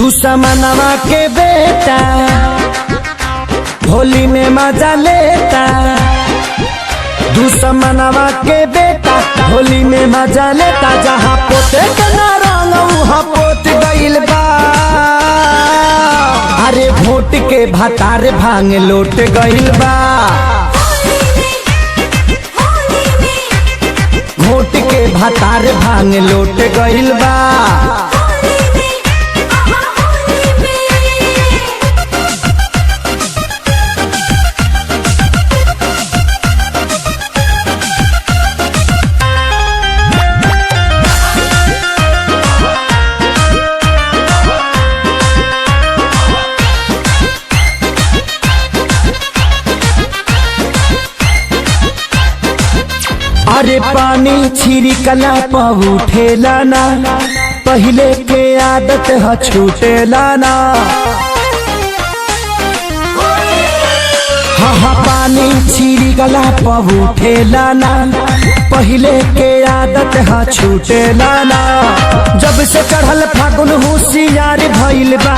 दुश्मनवा के बेटा होली में मजा लेता। दुश्मनवा के बेटा होली में मजा लेता। जहाँ पोते के ना रंग वहाँ पोत गइल बा। अरे वोट के भतार भांग लोट गइल बा। वोट के भतार भांग लोट गइल बा। अरे पानी छिड़कला पर उठेला ना, पहले के आदत है छूटेला ना। हाँ पानी छिड़कला पर उठेला ना, पहले के आदत है छूटेला ना। जब से चढ़ल फागुन होशियार भइल बा,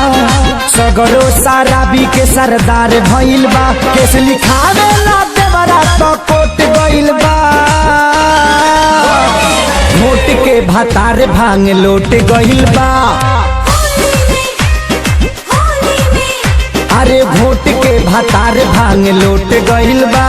सगरो शराबी के सरदार भइल बा। केस लिखावे ला देवरा तो कोट गइल बा। वोट के भतार भांग लोट गइल बा। अरे वोट के भतार भांग लोट गइल बा।